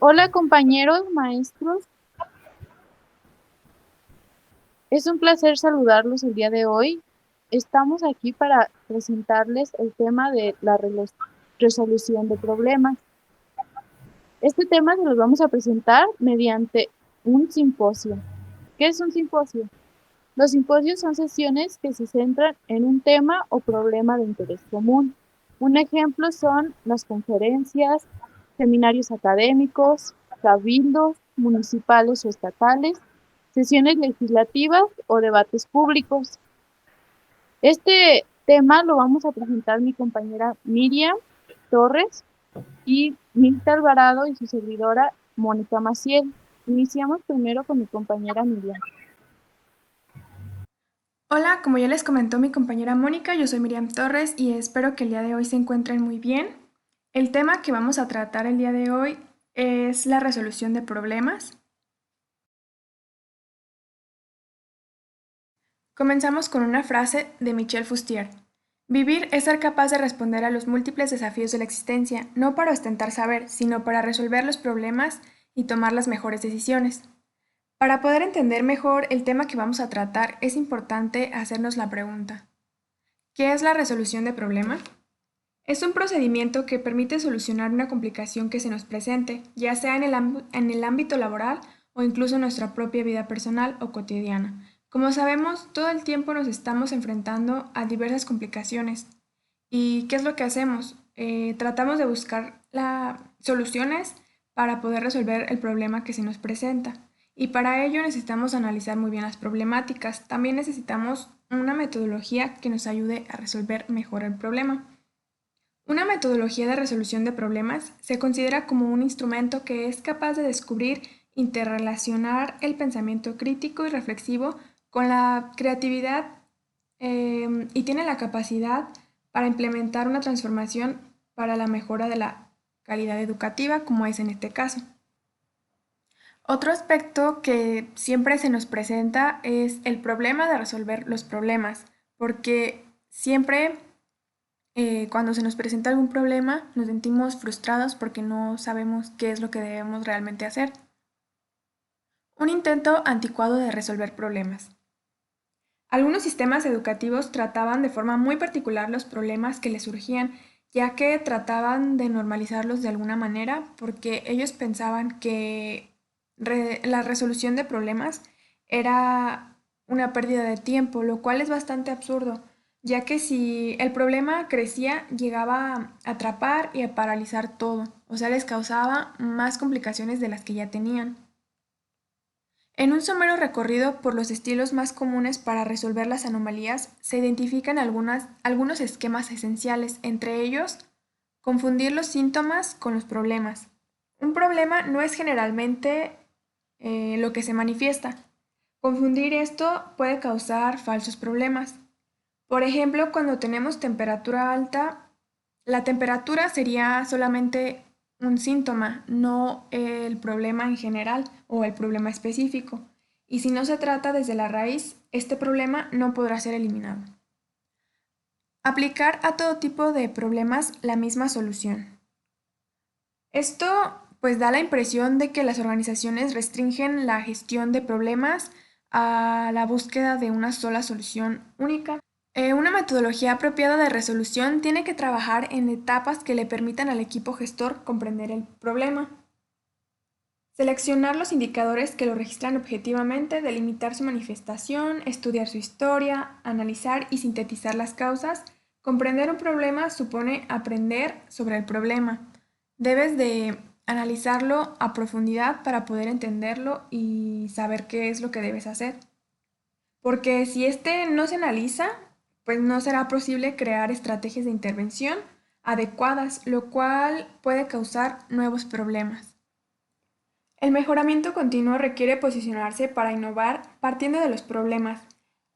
Hola compañeros, maestros, es un placer saludarlos el día de hoy. Estamos aquí para presentarles el tema de la resolución de problemas. Este tema se los vamos a presentar mediante un simposio. ¿Qué es un simposio? Los simposios son sesiones que se centran en un tema o problema de interés común. Un ejemplo son las conferencias, seminarios académicos, cabildos municipales o estatales, sesiones legislativas o debates públicos. Este tema lo vamos a presentar mi compañera Miriam Torres y Mirta Alvarado y su servidora Mónica Maciel. Iniciamos primero con mi compañera Miriam. Hola, como ya les comentó mi compañera Mónica, yo soy Miriam Torres y espero que el día de hoy se encuentren muy bien. El tema que vamos a tratar el día de hoy es la resolución de problemas. Comenzamos con una frase de Michel Fustier. Vivir es ser capaz de responder a los múltiples desafíos de la existencia, no para ostentar saber, sino para resolver los problemas y tomar las mejores decisiones. Para poder entender mejor el tema que vamos a tratar, es importante hacernos la pregunta: ¿qué es la resolución de problemas? Es un procedimiento que permite solucionar una complicación que se nos presente, ya sea en el ámbito laboral o incluso en nuestra propia vida personal o cotidiana. Como sabemos, todo el tiempo nos estamos enfrentando a diversas complicaciones. ¿Y qué es lo que hacemos? Tratamos de buscar soluciones para poder resolver el problema que se nos presenta. Y para ello necesitamos analizar muy bien las problemáticas. También necesitamos una metodología que nos ayude a resolver mejor el problema. Una metodología de resolución de problemas se considera como un instrumento que es capaz de descubrir, interrelacionar el pensamiento crítico y reflexivo con la creatividad, y tiene la capacidad para implementar una transformación para la mejora de la calidad educativa, como es en este caso. Otro aspecto que siempre se nos presenta es el problema de resolver los problemas, porque siempre cuando se nos presenta algún problema, nos sentimos frustrados porque no sabemos qué es lo que debemos realmente hacer. Un intento anticuado de resolver problemas. Algunos sistemas educativos trataban de forma muy particular los problemas que les surgían, ya que trataban de normalizarlos de alguna manera, porque ellos pensaban que la resolución de problemas era una pérdida de tiempo, lo cual es bastante absurdo, ya que si el problema crecía, llegaba a atrapar y a paralizar todo, o sea, les causaba más complicaciones de las que ya tenían. En un somero recorrido por los estilos más comunes para resolver las anomalías, se identifican algunos esquemas esenciales, entre ellos, confundir los síntomas con los problemas. Un problema no es generalmente lo que se manifiesta. Confundir esto puede causar falsos problemas. Por ejemplo, cuando tenemos temperatura alta, la temperatura sería solamente un síntoma, no el problema en general o el problema específico. Y si no se trata desde la raíz, este problema no podrá ser eliminado. Aplicar a todo tipo de problemas la misma solución. Esto pues da la impresión de que las organizaciones restringen la gestión de problemas a la búsqueda de una sola solución única. Una metodología apropiada de resolución tiene que trabajar en etapas que le permitan al equipo gestor comprender el problema. Seleccionar los indicadores que lo registran objetivamente, delimitar su manifestación, estudiar su historia, analizar y sintetizar las causas. Comprender un problema supone aprender sobre el problema. Debes de analizarlo a profundidad para poder entenderlo y saber qué es lo que debes hacer. Porque si este no se analiza, pues no será posible crear estrategias de intervención adecuadas, lo cual puede causar nuevos problemas. El mejoramiento continuo requiere posicionarse para innovar partiendo de los problemas,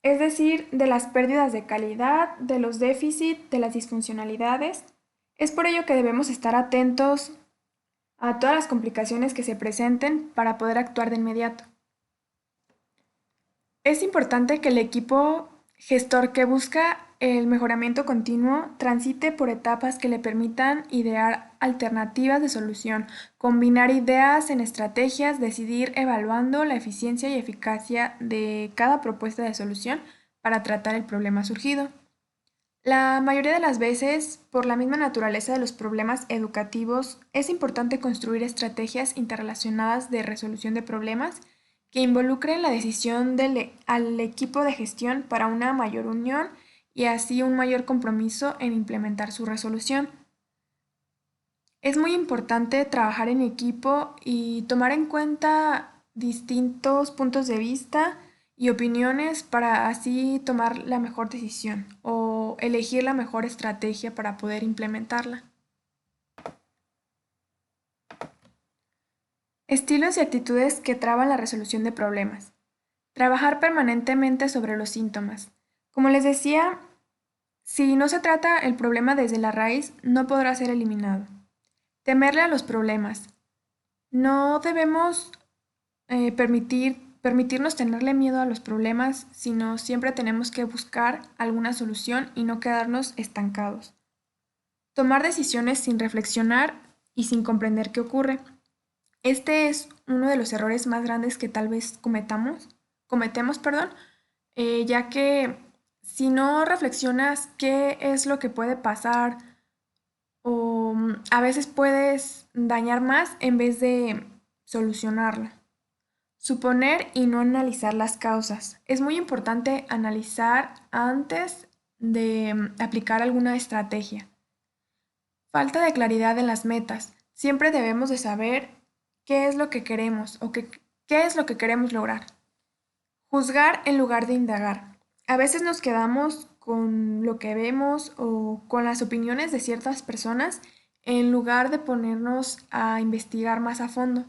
es decir, de las pérdidas de calidad, de los déficits, de las disfuncionalidades. Es por ello que debemos estar atentos a todas las complicaciones que se presenten para poder actuar de inmediato. Es importante que el equipo gestor que busca el mejoramiento continuo transite por etapas que le permitan idear alternativas de solución, combinar ideas en estrategias, decidir evaluando la eficiencia y eficacia de cada propuesta de solución para tratar el problema surgido. La mayoría de las veces, por la misma naturaleza de los problemas educativos, es importante construir estrategias interrelacionadas de resolución de problemas que involucren la decisión al equipo de gestión para una mayor unión y así un mayor compromiso en implementar su resolución. Es muy importante trabajar en equipo y tomar en cuenta distintos puntos de vista y opiniones para así tomar la mejor decisión o elegir la mejor estrategia para poder implementarla. Estilos y actitudes que traban la resolución de problemas. Trabajar permanentemente sobre los síntomas. Como les decía, si no se trata el problema desde la raíz, no podrá ser eliminado. Temerle a los problemas. No debemos permitirnos tenerle miedo a los problemas, sino siempre tenemos que buscar alguna solución y no quedarnos estancados. Tomar decisiones sin reflexionar y sin comprender qué ocurre. Este es uno de los errores más grandes que tal vez cometemos, ya que si no reflexionas qué es lo que puede pasar o a veces puedes dañar más en vez de solucionarlo. Suponer y no analizar las causas. Es muy importante analizar antes de aplicar alguna estrategia. Falta de claridad en las metas. Siempre debemos de saber qué es lo que queremos o qué es lo que queremos lograr. Juzgar en lugar de indagar. A veces nos quedamos con lo que vemos o con las opiniones de ciertas personas en lugar de ponernos a investigar más a fondo.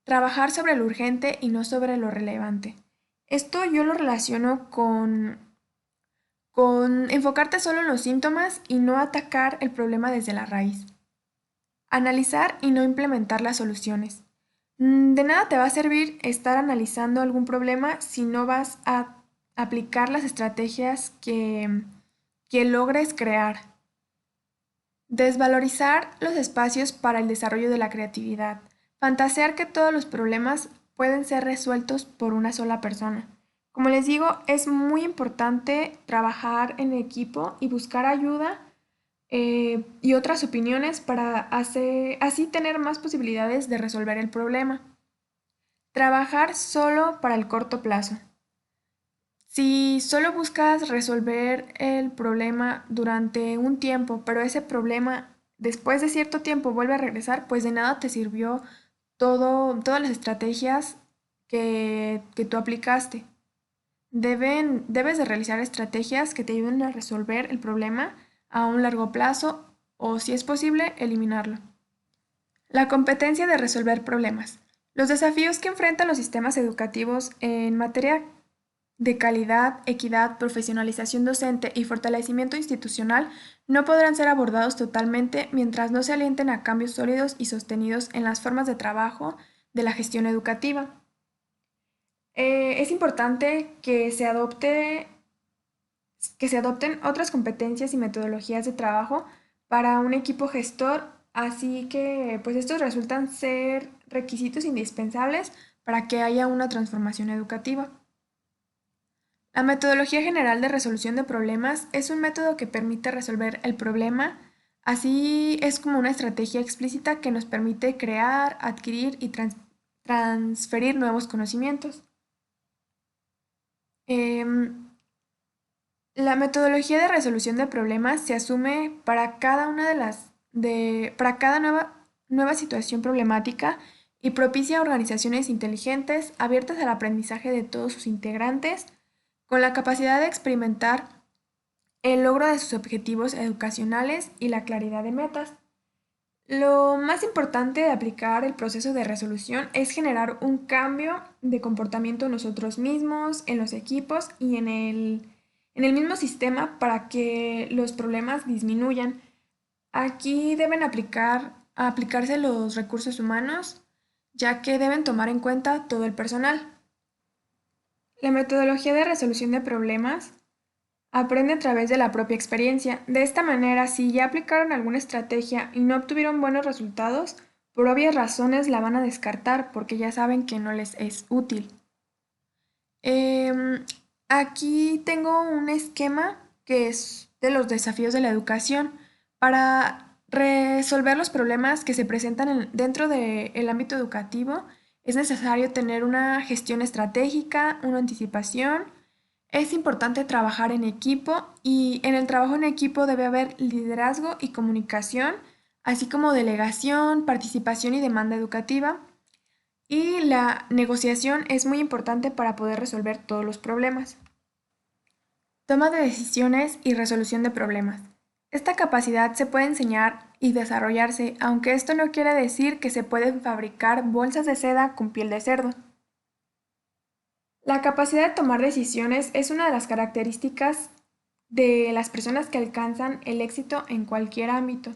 Trabajar sobre lo urgente y no sobre lo relevante. Esto yo lo relaciono con enfocarte solo en los síntomas y no atacar el problema desde la raíz. Analizar y no implementar las soluciones. De nada te va a servir estar analizando algún problema si no vas a aplicar las estrategias que logres crear. Desvalorizar los espacios para el desarrollo de la creatividad. Fantasear que todos los problemas pueden ser resueltos por una sola persona. Como les digo, es muy importante trabajar en equipo y buscar ayuda y otras opiniones para así tener más posibilidades de resolver el problema. Trabajar solo para el corto plazo. Si solo buscas resolver el problema durante un tiempo, pero ese problema después de cierto tiempo vuelve a regresar, pues de nada te sirvió todas las estrategias que tú aplicaste. Debes de realizar estrategias que te ayuden a resolver el problema a un largo plazo o, si es posible, eliminarlo. La competencia de resolver problemas. Los desafíos que enfrentan los sistemas educativos en materia de calidad, equidad, profesionalización docente y fortalecimiento institucional no podrán ser abordados totalmente mientras no se alienten a cambios sólidos y sostenidos en las formas de trabajo de la gestión educativa. Es importante que se adopten otras competencias y metodologías de trabajo para un equipo gestor, así que pues estos resultan ser requisitos indispensables para que haya una transformación educativa. La metodología general de resolución de problemas es un método que permite resolver el problema, así es como una estrategia explícita que nos permite crear, adquirir y transferir nuevos conocimientos. Em, la metodología de resolución de problemas se asume para cada para cada nueva situación problemática y propicia organizaciones inteligentes, abiertas al aprendizaje de todos sus integrantes, con la capacidad de experimentar el logro de sus objetivos educacionales y la claridad de metas. Lo más importante de aplicar el proceso de resolución es generar un cambio de comportamiento en nosotros mismos, en los equipos y en el mismo sistema para que los problemas disminuyan. Aquí deben aplicarse los recursos humanos, ya que deben tomar en cuenta todo el personal. La metodología de resolución de problemas Aprende a través de la propia experiencia. De esta manera, si ya aplicaron alguna estrategia y no obtuvieron buenos resultados, por obvias razones la van a descartar porque ya saben que no les es útil. Em, Aquí tengo un esquema que es de los desafíos de la educación para resolver los problemas que se presentan dentro del ámbito educativo. Es necesario tener una gestión estratégica, una anticipación. Es importante trabajar en equipo y en el trabajo en equipo debe haber liderazgo y comunicación, así como delegación, participación y demanda educativa. Y la negociación es muy importante para poder resolver todos los problemas. Toma de decisiones y resolución de problemas. Esta capacidad se puede enseñar y desarrollarse, aunque esto no quiere decir que se pueden fabricar bolsas de seda con piel de cerdo. La capacidad de tomar decisiones es una de las características de las personas que alcanzan el éxito en cualquier ámbito.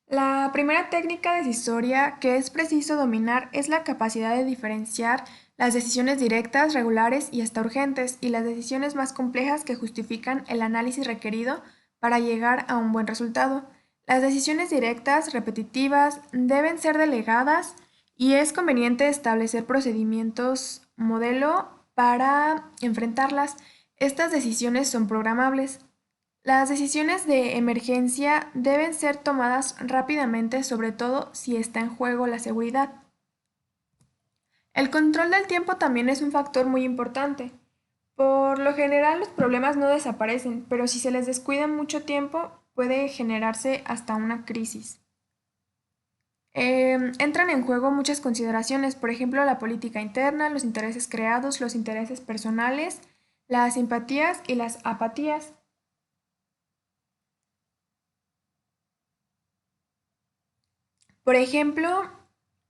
La primera técnica decisoria que es preciso dominar es la capacidad de diferenciar las decisiones directas, regulares y hasta urgentes y las decisiones más complejas que justifican el análisis requerido para llegar a un buen resultado. Las decisiones directas, repetitivas, deben ser delegadas y es conveniente establecer procedimientos modelo para enfrentarlas. Estas decisiones son programables. Las decisiones de emergencia deben ser tomadas rápidamente, sobre todo si está en juego la seguridad. El control del tiempo también es un factor muy importante. Por lo general los problemas no desaparecen, pero si se les descuida mucho tiempo puede generarse hasta una crisis. Entran en juego muchas consideraciones, por ejemplo la política interna, los intereses creados, los intereses personales, las simpatías y las apatías. Por ejemplo,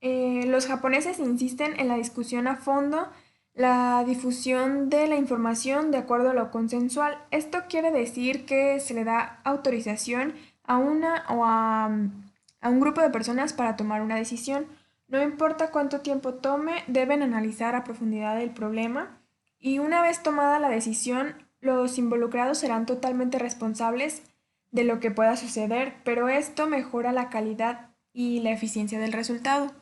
los japoneses insisten en la discusión a fondo, la difusión de la información de acuerdo a lo consensual. Esto quiere decir que se le da autorización a una a un grupo de personas para tomar una decisión. No importa cuánto tiempo tome, deben analizar a profundidad el problema y una vez tomada la decisión, los involucrados serán totalmente responsables de lo que pueda suceder, pero esto mejora la calidad y la eficiencia del resultado.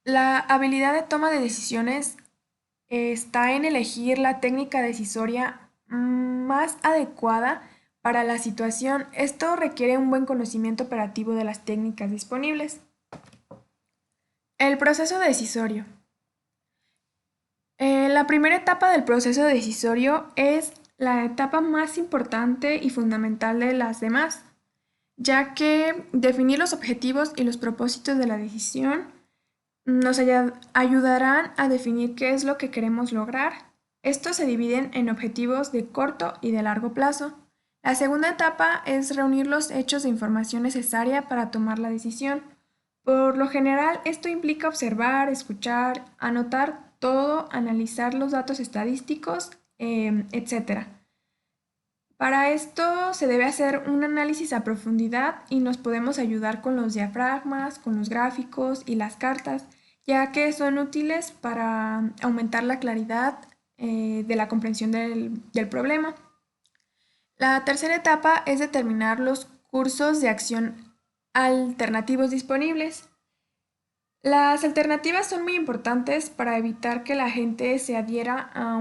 La habilidad de toma de decisiones está en elegir la técnica decisoria más adecuada para la situación. Esto requiere un buen conocimiento operativo de las técnicas disponibles. El proceso decisorio. La primera etapa del proceso decisorio es la etapa más importante y fundamental de las demás, ya que definir los objetivos y los propósitos de la decisión nos ayudarán a definir qué es lo que queremos lograr. Estos se dividen en objetivos de corto y de largo plazo. La segunda etapa es reunir los hechos de información necesaria para tomar la decisión. Por lo general, esto implica observar, escuchar, anotar todo, analizar los datos estadísticos, etc. Para esto se debe hacer un análisis a profundidad y nos podemos ayudar con los diafragmas, con los gráficos y las cartas, ya que son útiles para aumentar la claridad de la comprensión del problema. La tercera etapa es determinar los cursos de acción alternativos disponibles. Las alternativas son muy importantes para evitar que la gente se adhiera a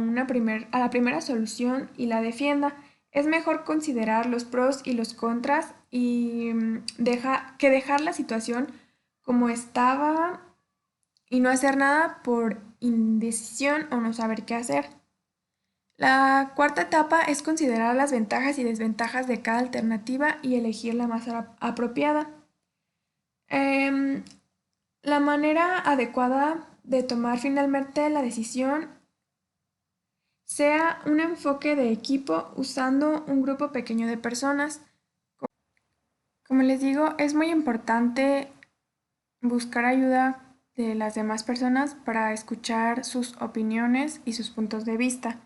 la primera solución y la defienda. Es mejor considerar los pros y los contras y dejar la situación como estaba y no hacer nada por indecisión o no saber qué hacer. La cuarta etapa es considerar las ventajas y desventajas de cada alternativa y elegir la más apropiada. Em, la manera adecuada de tomar finalmente la decisión sea un enfoque de equipo usando un grupo pequeño de personas. Como les digo, es muy importante buscar ayuda de las demás personas para escuchar sus opiniones y sus puntos de vista.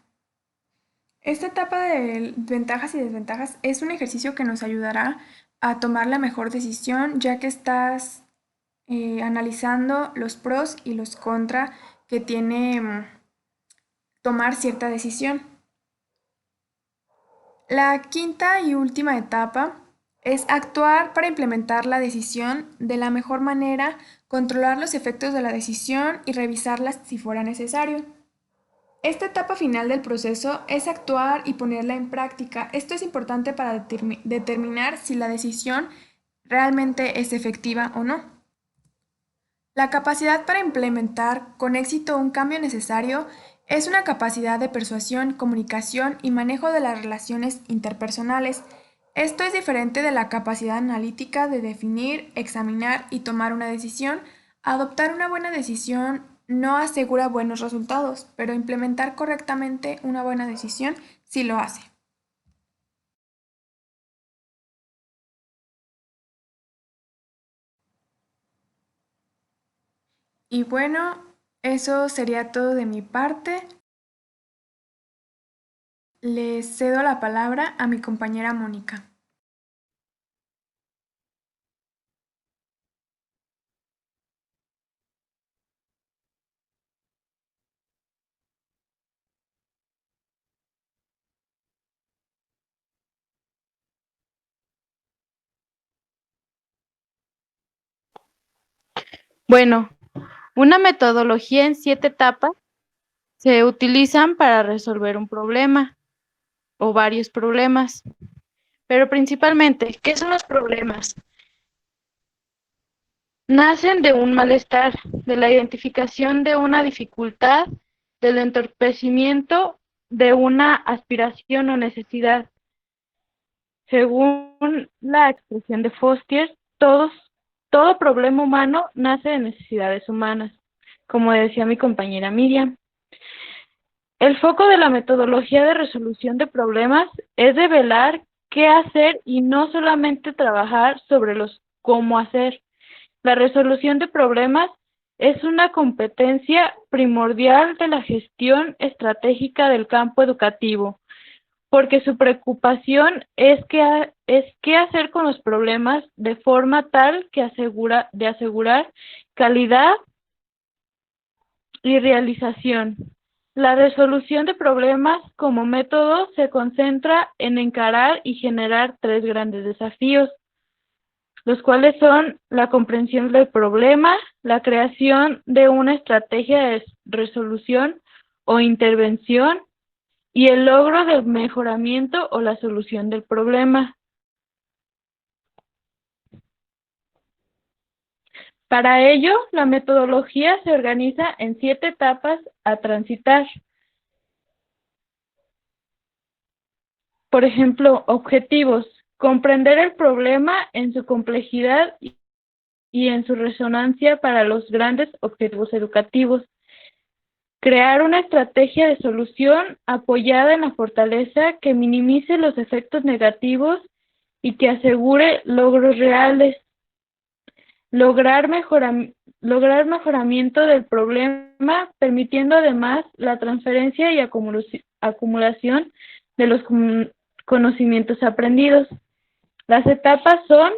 Esta etapa de ventajas y desventajas es un ejercicio que nos ayudará a tomar la mejor decisión, ya que estás analizando los pros y los contras que tiene tomar cierta decisión. La quinta y última etapa es actuar para implementar la decisión de la mejor manera, controlar los efectos de la decisión y revisarlas si fuera necesario. Esta etapa final del proceso es actuar y ponerla en práctica. Esto es importante para determinar si la decisión realmente es efectiva o no. La capacidad para implementar con éxito un cambio necesario es una capacidad de persuasión, comunicación y manejo de las relaciones interpersonales. Esto es diferente de la capacidad analítica de definir, examinar y tomar una decisión. Adoptar una buena decisión no asegura buenos resultados, pero implementar correctamente una buena decisión sí lo hace. Y bueno, eso sería todo de mi parte. Le cedo la palabra a mi compañera Mónica. Bueno, una metodología en 7 etapas se utilizan para resolver un problema o varios problemas, pero principalmente, ¿qué son los problemas? Nacen de un malestar, de la identificación de una dificultad, del entorpecimiento de una aspiración o necesidad. Según la expresión de Foster, todo problema humano nace de necesidades humanas, como decía mi compañera Miriam. El foco de la metodología de resolución de problemas es develar qué hacer y no solamente trabajar sobre los cómo hacer. La resolución de problemas es una competencia primordial de la gestión estratégica del campo educativo, porque su preocupación es qué hacer con los problemas de forma tal que asegurar calidad y realización. La resolución de problemas como método se concentra en encarar y generar 3 grandes desafíos, los cuales son la comprensión del problema, la creación de una estrategia de resolución o intervención y el logro del mejoramiento o la solución del problema. Para ello, la metodología se organiza en 7 etapas a transitar. Por ejemplo, objetivos: comprender el problema en su complejidad y en su resonancia para los grandes objetivos educativos. Crear una estrategia de solución apoyada en la fortaleza que minimice los efectos negativos y que asegure logros reales. Lograr mejoramiento del problema, permitiendo además la transferencia y acumulación de los conocimientos aprendidos. Las etapas son: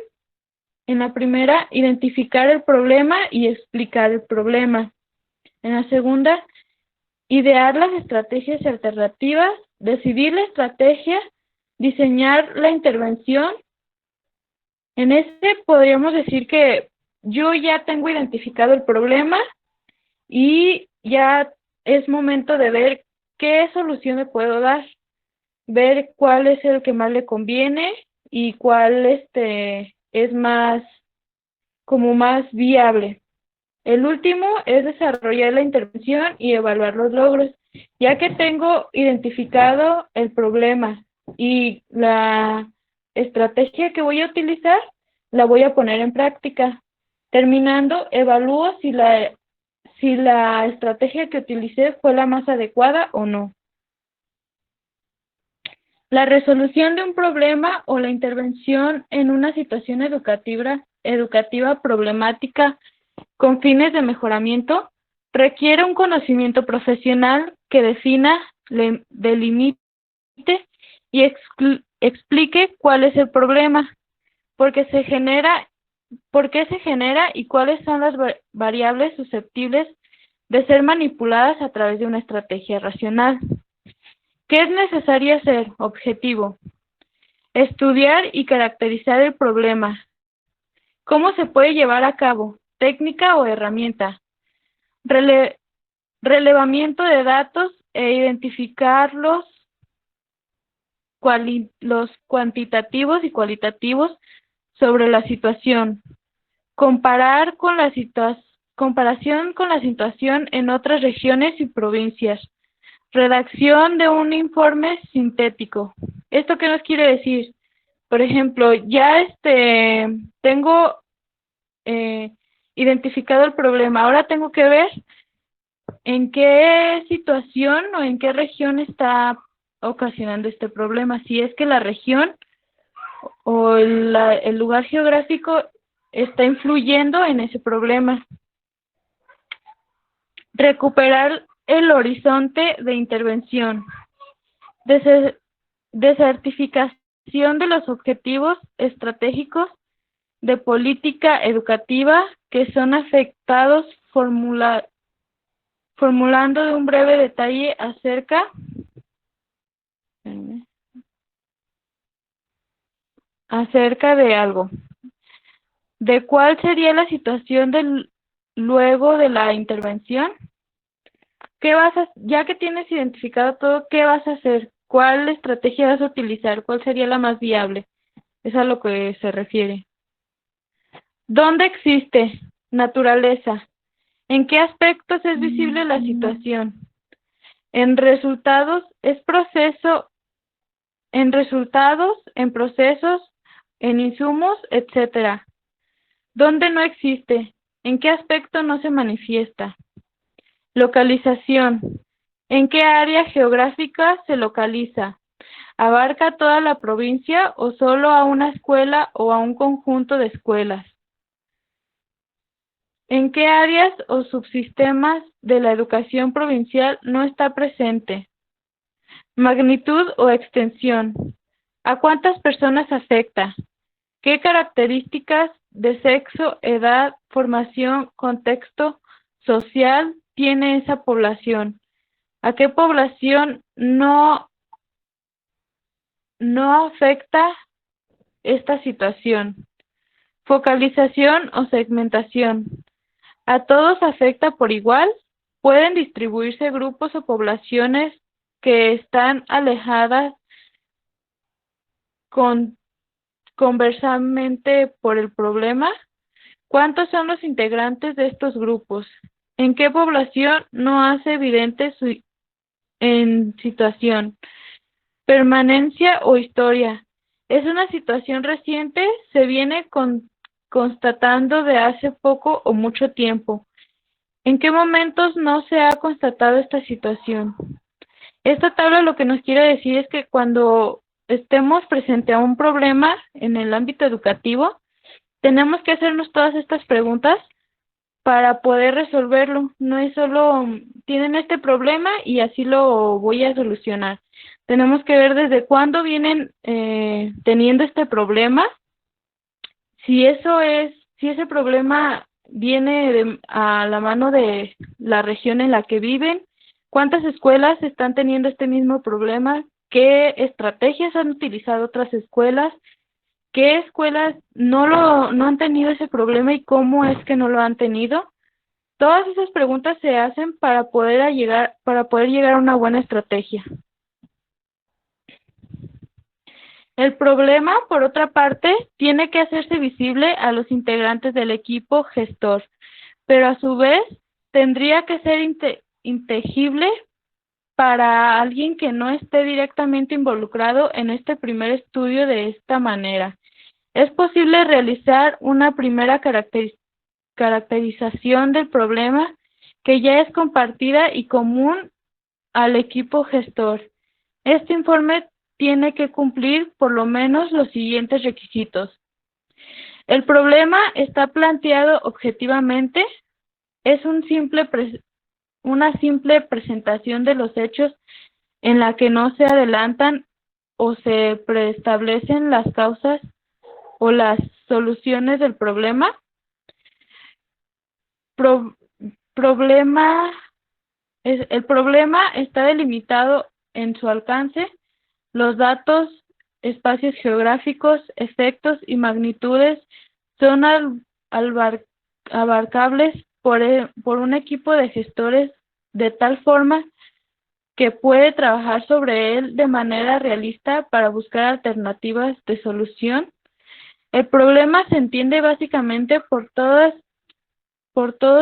en la primera, identificar el problema y explicar el problema. En la segunda, idear las estrategias alternativas, decidir la estrategia, diseñar la intervención. En este podríamos decir que yo ya tengo identificado el problema y ya es momento de ver qué solución le puedo dar, ver cuál es el que más le conviene y cuál es más viable. El último es desarrollar la intervención y evaluar los logros. Ya que tengo identificado el problema y la estrategia que voy a utilizar, la voy a poner en práctica. Terminando, evalúo si la estrategia que utilicé fue la más adecuada o no. La resolución de un problema o la intervención en una situación educativa problemática con fines de mejoramiento requiere un conocimiento profesional que defina, delimite y explique cuál es el problema, por qué se genera y cuáles son las variables susceptibles de ser manipuladas a través de una estrategia racional. ¿Qué es necesario hacer? Objetivo: Estudiar y caracterizar el problema. ¿Cómo se puede llevar a cabo? Técnica o herramienta. Relevamiento de datos e identificar los cuantitativos y cualitativos sobre la situación. Comparación con la situación en otras regiones y provincias. Redacción de un informe sintético. ¿Esto qué nos quiere decir? Por ejemplo, ya tengo identificado el problema. Ahora tengo que ver en qué situación o en qué región está ocasionando este problema. Si es que la región o el lugar geográfico está influyendo en ese problema. Recuperar el horizonte de intervención. Desertificación de los objetivos estratégicos de política educativa que son afectados formulando de un breve detalle acerca de algo. ¿De cuál sería la situación luego de la intervención? Ya que tienes identificado todo, ¿qué vas a hacer? ¿Cuál estrategia vas a utilizar? ¿Cuál sería la más viable? Es a lo que se refiere. ¿Dónde existe? Naturaleza. ¿En qué aspectos es visible la situación? En resultados, en procesos, en insumos, etc. ¿Dónde no existe? ¿En qué aspecto no se manifiesta? Localización. ¿En qué área geográfica se localiza? ¿Abarca toda la provincia o solo a una escuela o a un conjunto de escuelas? ¿En qué áreas o subsistemas de la educación provincial no está presente? Magnitud o extensión. ¿A cuántas personas afecta? ¿Qué características de sexo, edad, formación, contexto social tiene esa población? ¿A qué población no afecta esta situación? Focalización o segmentación. ¿A todos afecta por igual? ¿Pueden distribuirse grupos o poblaciones que están alejadas conversamente por el problema? ¿Cuántos son los integrantes de estos grupos? ¿En qué población no hace evidente su situación? Permanencia o historia. ¿Es una situación reciente? ¿Se viene constatando de hace poco o mucho tiempo? ¿En qué momentos no se ha constatado esta situación? Esta tabla lo que nos quiere decir es que cuando estemos frente a un problema en el ámbito educativo, tenemos que hacernos todas estas preguntas para poder resolverlo. No es solo, tienen este problema y así lo voy a solucionar. Tenemos que ver desde cuándo vienen teniendo este problema. Si ese problema viene a la mano de la región en la que viven, cuántas escuelas están teniendo este mismo problema, qué estrategias han utilizado otras escuelas, qué escuelas no han tenido ese problema y cómo es que no lo han tenido. Todas esas preguntas se hacen para poder llegar a una buena estrategia. El problema, por otra parte, tiene que hacerse visible a los integrantes del equipo gestor, pero a su vez tendría que ser inteligible para alguien que no esté directamente involucrado en este primer estudio de esta manera. Es posible realizar una primera caracterización del problema que ya es compartida y común al equipo gestor. Este informe tiene que cumplir por lo menos los siguientes requisitos. El problema está planteado objetivamente, es una simple presentación de los hechos en la que no se adelantan o se preestablecen las causas o las soluciones del problema. El problema está delimitado en su alcance, los datos espacios geográficos, efectos y magnitudes son abarcables por un equipo de gestores de tal forma que puede trabajar sobre él de manera realista para buscar alternativas de solución. El problema se entiende básicamente por todos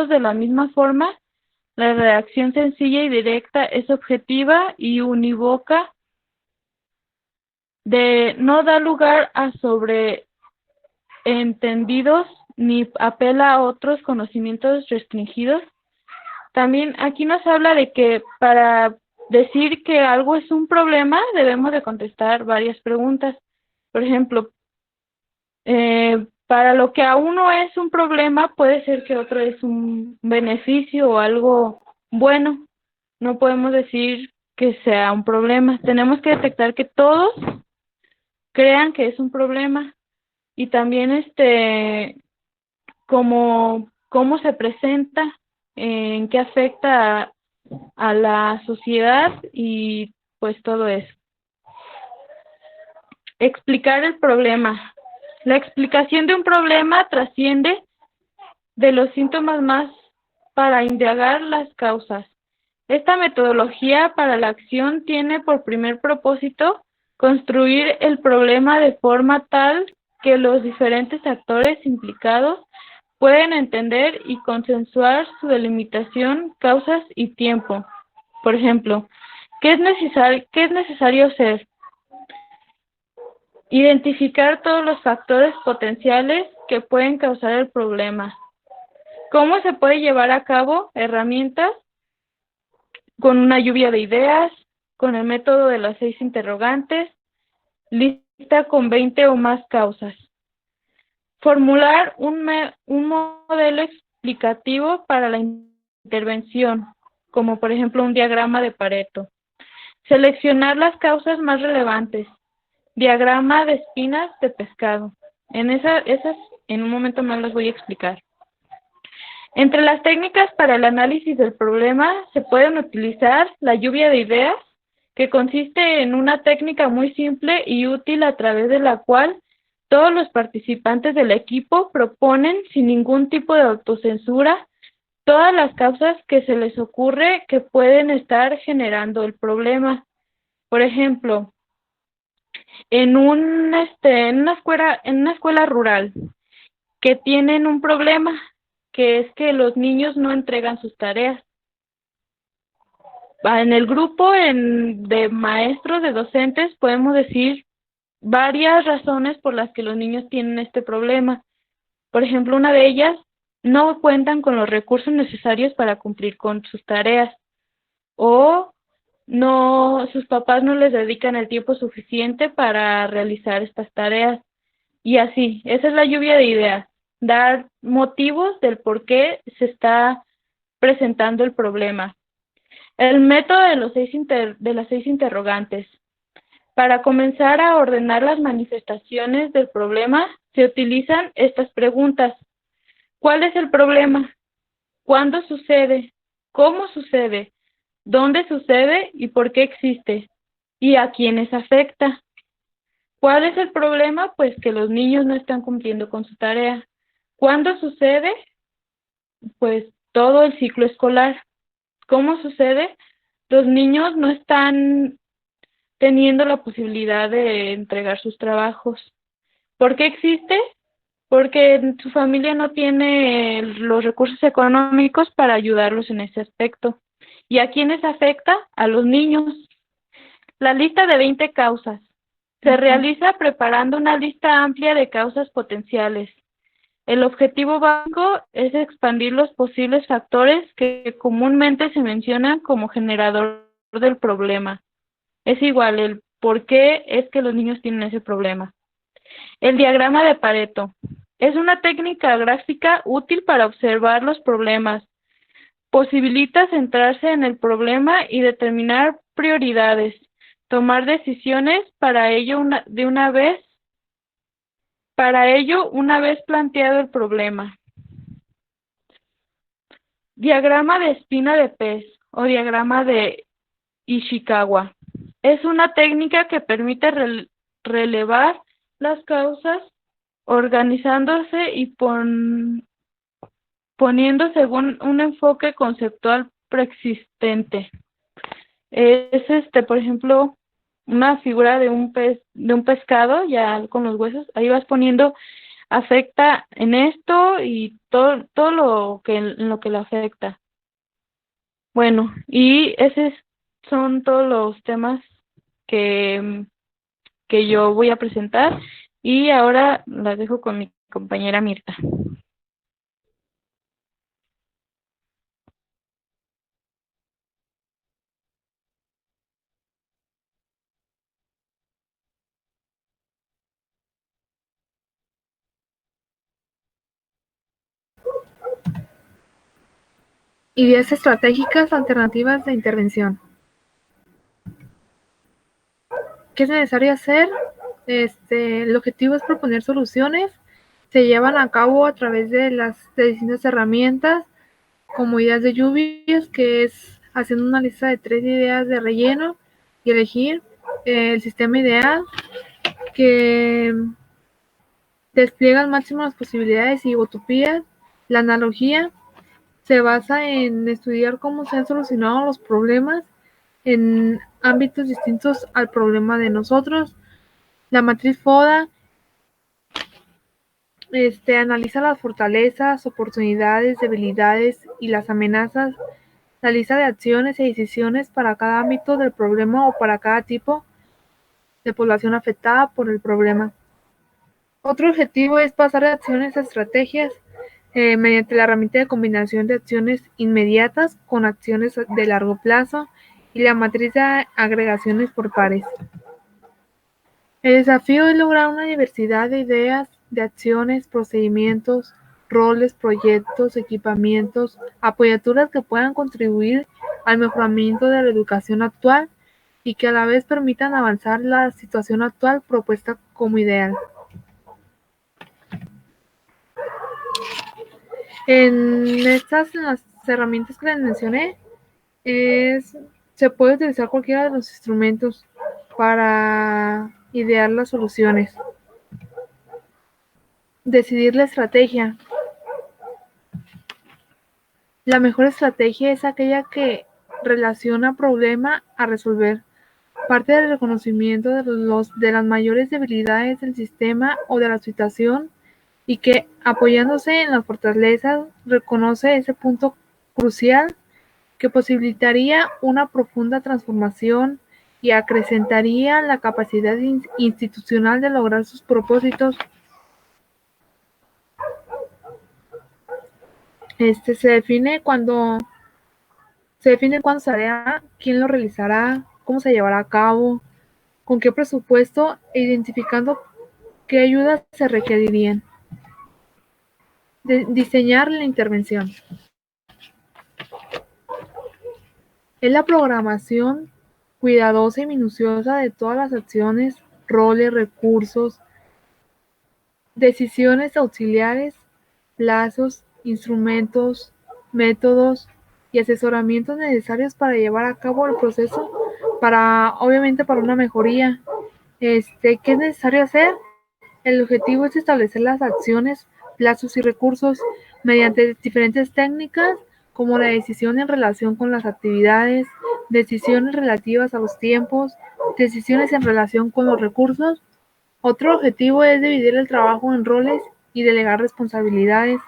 de la misma forma. La reacción sencilla y directa es objetiva y unívoca, no da lugar a sobreentendidos ni apela a otros conocimientos restringidos. También aquí nos habla de que para decir que algo es un problema debemos de contestar varias preguntas. Por ejemplo, para lo que a uno es un problema puede ser que otro es un beneficio o algo bueno. No podemos decir que sea un problema. Tenemos que detectar que todos crean que es un problema y también cómo se presenta, en qué afecta a la sociedad y pues todo eso. Explicar el problema. La explicación de un problema trasciende de los síntomas más para indagar las causas. Esta metodología para la acción tiene por primer propósito construir el problema de forma tal que los diferentes actores implicados pueden entender y consensuar su delimitación, causas y tiempo. Por ejemplo, ¿qué es necesario hacer? Identificar todos los factores potenciales que pueden causar el problema. ¿Cómo se puede llevar a cabo? Herramientas con una lluvia de ideas, con el método de las 6 interrogantes, lista con 20 o más causas. Formular un modelo explicativo para la intervención, como por ejemplo un diagrama de Pareto. Seleccionar las causas más relevantes. Diagrama de espinas de pescado. Esas en un momento más las voy a explicar. Entre las técnicas para el análisis del problema se pueden utilizar la lluvia de ideas, que consiste en una técnica muy simple y útil a través de la cual todos los participantes del equipo proponen sin ningún tipo de autocensura todas las causas que se les ocurre que pueden estar generando el problema. Por ejemplo, en una escuela rural que tienen un problema, que es que los niños no entregan sus tareas. En el grupo de maestros, de docentes, podemos decir varias razones por las que los niños tienen este problema. Por ejemplo, una de ellas, no cuentan con los recursos necesarios para cumplir con sus tareas, o sus papás no les dedican el tiempo suficiente para realizar estas tareas. Y así, esa es la lluvia de ideas, dar motivos del por qué se está presentando el problema. El método de las 6 interrogantes. Para comenzar a ordenar las manifestaciones del problema, se utilizan estas preguntas. ¿Cuál es el problema? ¿Cuándo sucede? ¿Cómo sucede? ¿Dónde sucede y por qué existe? ¿Y a quiénes afecta? ¿Cuál es el problema? Pues que los niños no están cumpliendo con su tarea. ¿Cuándo sucede? Pues todo el ciclo escolar. ¿Cómo sucede? Los niños no están teniendo la posibilidad de entregar sus trabajos. ¿Por qué existe? Porque su familia no tiene los recursos económicos para ayudarlos en ese aspecto. ¿Y a quiénes afecta? A los niños. La lista de 20 causas. Se realiza preparando una lista amplia de causas potenciales. El objetivo básico es expandir los posibles factores que comúnmente se mencionan como generador del problema. Es igual el por qué es que los niños tienen ese problema. El diagrama de Pareto. Es una técnica gráfica útil para observar los problemas. Posibilita centrarse en el problema y determinar prioridades. Tomar decisiones para ello una vez planteado el problema. Diagrama de espina de pez o diagrama de Ishikawa. Es una técnica que permite relevar las causas, organizándose y poniendo según un enfoque conceptual preexistente. Es por ejemplo, una figura de un pescado ya con los huesos. Ahí vas poniendo afecta en esto y todo lo que en lo que le afecta. Bueno, y esos son todos los temas que yo voy a presentar, y ahora las dejo con mi compañera Mirta. Ideas estratégicas alternativas de intervención. ¿Qué es necesario hacer? El objetivo es proponer soluciones. Se llevan a cabo a través de las distintas herramientas, como ideas de lluvias, que es haciendo una lista de 3 ideas de relleno y elegir el sistema ideal que despliega al máximo las posibilidades y utopías. La analogía se basa en estudiar cómo se han solucionado los problemas en ámbitos distintos al problema de nosotros. La matriz FODA analiza las fortalezas, oportunidades, debilidades y las amenazas, la lista de acciones y decisiones para cada ámbito del problema o para cada tipo de población afectada por el problema. Otro objetivo es pasar de acciones a estrategias mediante la herramienta de combinación de acciones inmediatas con acciones de largo plazo y la matriz de agregaciones por pares. El desafío es lograr una diversidad de ideas, de acciones, procedimientos, roles, proyectos, equipamientos, apoyaturas que puedan contribuir al mejoramiento de la educación actual y que a la vez permitan avanzar la situación actual propuesta como ideal. En las herramientas que les mencioné, se puede utilizar cualquiera de los instrumentos para idear las soluciones. Decidir la estrategia. La mejor estrategia es aquella que relaciona problema a resolver. Parte del reconocimiento de las mayores debilidades del sistema o de la situación y que, apoyándose en las fortalezas, reconoce ese punto crucial que posibilitaría una profunda transformación y acrecentaría la capacidad institucional de lograr sus propósitos. Se define cuándo se hará, quién lo realizará, cómo se llevará a cabo, con qué presupuesto e identificando qué ayudas se requerirían. Diseñar la intervención. Es la programación cuidadosa y minuciosa de todas las acciones, roles, recursos, decisiones auxiliares, plazos, instrumentos, métodos y asesoramientos necesarios para llevar a cabo el proceso, obviamente para una mejoría. ¿Qué es necesario hacer? El objetivo es establecer las acciones, plazos y recursos mediante diferentes técnicas, como la decisión en relación con las actividades, decisiones relativas a los tiempos, decisiones en relación con los recursos. Otro objetivo es dividir el trabajo en roles y delegar responsabilidades.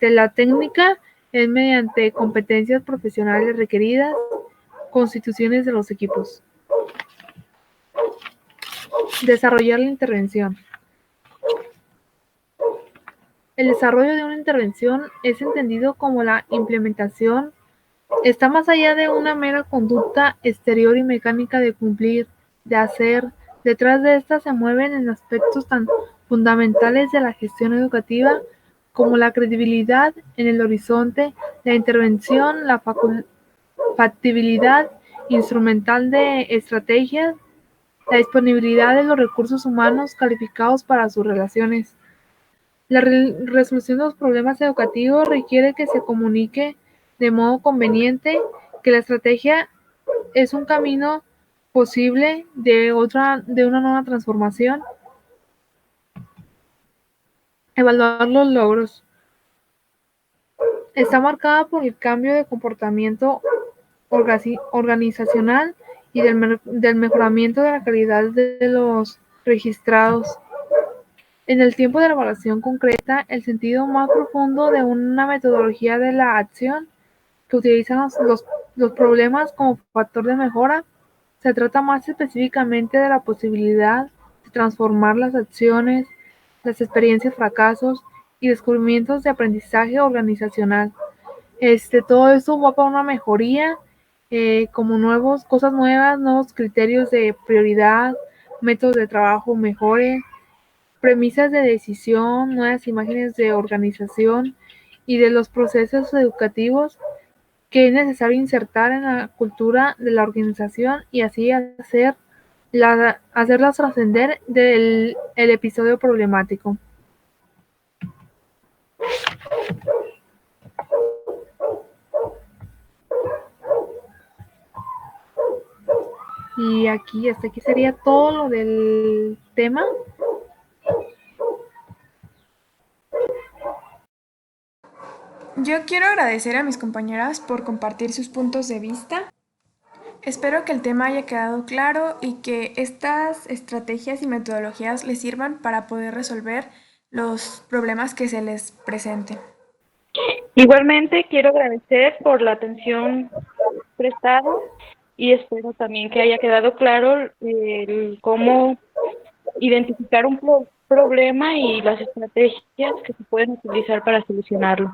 La técnica es mediante competencias profesionales requeridas, constituciones de los equipos. Desarrollar la intervención. El desarrollo de una intervención es entendido como la implementación. Está más allá de una mera conducta exterior y mecánica de cumplir, de hacer. Detrás de esta se mueven en aspectos tan fundamentales de la gestión educativa como la credibilidad en el horizonte, la intervención, la factibilidad instrumental de estrategias, la disponibilidad de los recursos humanos calificados para sus relaciones. La resolución de los problemas educativos requiere que se comunique de modo conveniente que la estrategia es un camino posible de una nueva transformación, evaluar los logros. Está marcada por el cambio de comportamiento organizacional y del mejoramiento de la calidad de los registrados. En el tiempo de la evaluación concreta, el sentido más profundo de una metodología de la acción que utilizan los problemas como factor de mejora, se trata más específicamente de la posibilidad de transformar las acciones, las experiencias, fracasos y descubrimientos de aprendizaje organizacional. Todo esto va para una mejoría, como cosas nuevas, nuevos criterios de prioridad, métodos de trabajo mejores, premisas de decisión, nuevas imágenes de organización y de los procesos educativos que es necesario insertar en la cultura de la organización y así hacerlas trascender del el episodio problemático. Y hasta aquí sería todo lo del tema. Yo quiero agradecer a mis compañeras por compartir sus puntos de vista. Espero que el tema haya quedado claro y que estas estrategias y metodologías les sirvan para poder resolver los problemas que se les presenten. Igualmente quiero agradecer por la atención prestada y espero también que haya quedado claro cómo identificar un problema y las estrategias que se pueden utilizar para solucionarlo.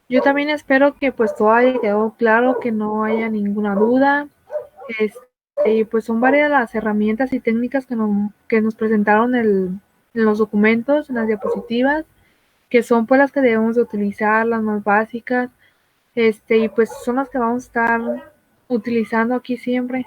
Yo también espero que pues todo haya quedado claro, que no haya ninguna duda. Pues son varias las herramientas y técnicas que nos presentaron en los documentos, en las diapositivas, que son pues las que debemos de utilizar, las más básicas, y pues son las que vamos a estar utilizando aquí siempre.